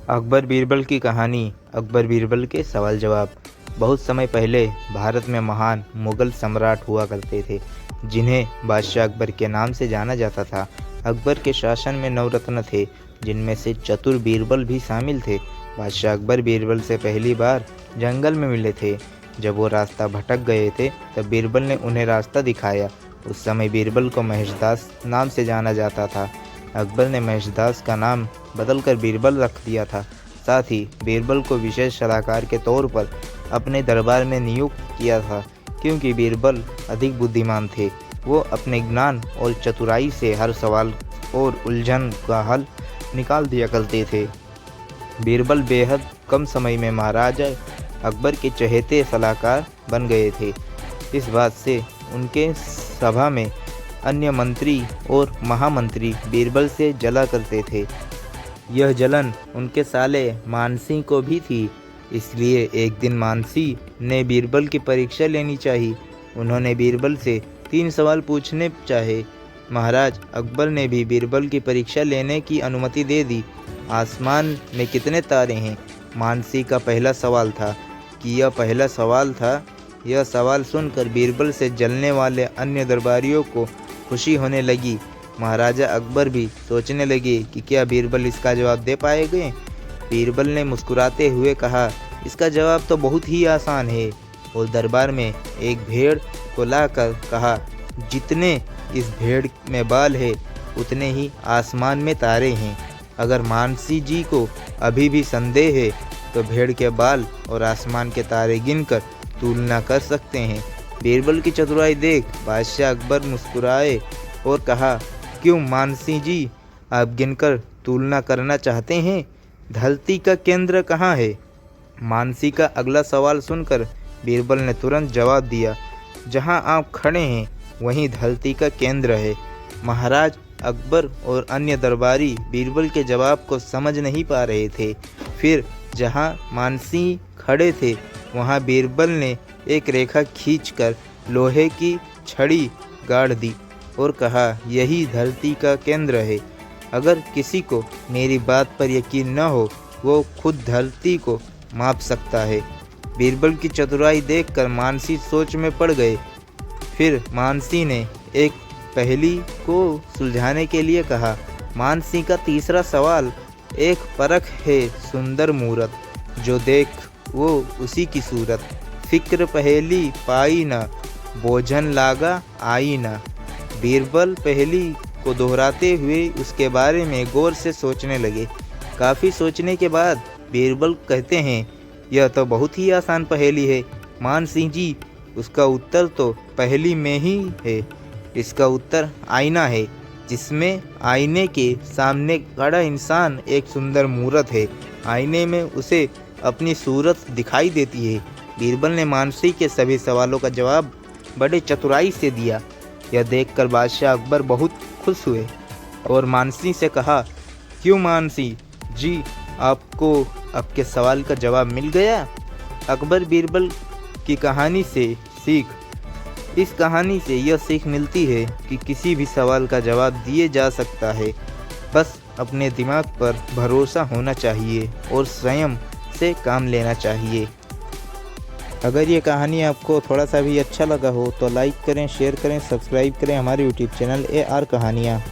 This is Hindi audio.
अकबर बीरबल की कहानी। अकबर बीरबल के सवाल जवाब। बहुत समय पहले भारत में महान मुगल सम्राट हुआ करते थे, जिन्हें बादशाह अकबर के नाम से जाना जाता था। अकबर के शासन में नवरत्न थे, जिनमें से चतुर बीरबल भी शामिल थे। बादशाह अकबर बीरबल से पहली बार जंगल में मिले थे। जब वो रास्ता भटक गए थे, तब बीरबल ने उन्हें रास्ता दिखाया। उस समय बीरबल को महेशदास नाम से जाना जाता था। अकबर ने महेशदास का नाम बदलकर बीरबल रख दिया था। साथ ही बीरबल को विशेष सलाहकार के तौर पर अपने दरबार में नियुक्त किया था, क्योंकि बीरबल अधिक बुद्धिमान थे। वो अपने ज्ञान और चतुराई से हर सवाल और उलझन का हल निकाल दिया करते थे। बीरबल बेहद कम समय में महाराजा अकबर के चहेते सलाहकार बन गए थे। इस बात से उनके सभा में अन्य मंत्री और महामंत्री बीरबल से जला करते थे। यह जलन उनके साले मानसिंह को भी थी। इसलिए एक दिन मानसिंह ने बीरबल की परीक्षा लेनी चाहिए। उन्होंने बीरबल से 3 सवाल पूछने चाहे। महाराज अकबर ने भी बीरबल की परीक्षा लेने की अनुमति दे दी। आसमान में कितने तारे हैं? मानसिंह का पहला सवाल था कि यह पहला सवाल था। यह सवाल सुनकर बीरबल से जलने वाले अन्य दरबारियों को खुशी होने लगी। महाराजा अकबर भी सोचने लगे कि क्या बीरबल इसका जवाब दे पाएंगे। बीरबल ने मुस्कुराते हुए कहा, इसका जवाब तो बहुत ही आसान है। और दरबार में एक भेड़ को लाकर कहा, जितने इस भेड़ में बाल है, उतने ही आसमान में तारे हैं। अगर मानसिंह जी को अभी भी संदेह है, तो भेड़ के बाल और आसमान के तारे गिनकर तुलना कर सकते हैं। बीरबल की चतुराई देख बादशाह अकबर मुस्कुराए और कहा, क्यों मानसिंह जी, आप गिनकर तुलना करना चाहते हैं? धरती का केंद्र कहाँ है? मानसिंह का अगला सवाल सुनकर बीरबल ने तुरंत जवाब दिया, जहाँ आप खड़े हैं वहीं धरती का केंद्र है। महाराज अकबर और अन्य दरबारी बीरबल के जवाब को समझ नहीं पा रहे थे। फिर जहाँ मानसिंह खड़े थे, वहाँ बीरबल ने एक रेखा खींचकर लोहे की छड़ी गाड़ दी और कहा, यही धरती का केंद्र है। अगर किसी को मेरी बात पर यकीन न हो, वो खुद धरती को माप सकता है। बीरबल की चतुराई देखकर मानसिंह सोच में पड़ गए। फिर मानसिंह ने एक पहेली को सुलझाने के लिए कहा। मानसिंह का तीसरा सवाल, एक परख है सुंदर मूरत, जो देख वो उसी की सूरत। फिक्र पहेली पाई न, बोझन लागा आई न। बीरबल पहेली को दोहराते हुए उसके बारे में गौर से सोचने लगे। काफ़ी सोचने के बाद बीरबल कहते हैं, यह तो बहुत ही आसान पहेली है मानसिंह जी। उसका उत्तर तो पहेली में ही है। इसका उत्तर आईना है, जिसमें आईने के सामने खड़ा इंसान एक सुंदर मूरत है। आईने में उसे अपनी सूरत दिखाई देती है। बीरबल ने मानसिंह के सभी सवालों का जवाब बड़े चतुराई से दिया। यह देखकर बादशाह अकबर बहुत खुश हुए और मानसिंह से कहा, क्यों मानसिंह जी, आपको आपके सवाल का जवाब मिल गया? अकबर बीरबल की कहानी से सीख। इस कहानी से यह सीख मिलती है कि किसी भी सवाल का जवाब दिए जा सकता है। बस अपने दिमाग पर भरोसा होना चाहिए और स्वयं से काम लेना चाहिए। अगर ये कहानी आपको थोड़ा सा भी अच्छा लगा हो, तो लाइक करें, शेयर करें, सब्सक्राइब करें हमारे यूट्यूब चैनल AR कहानियाँ।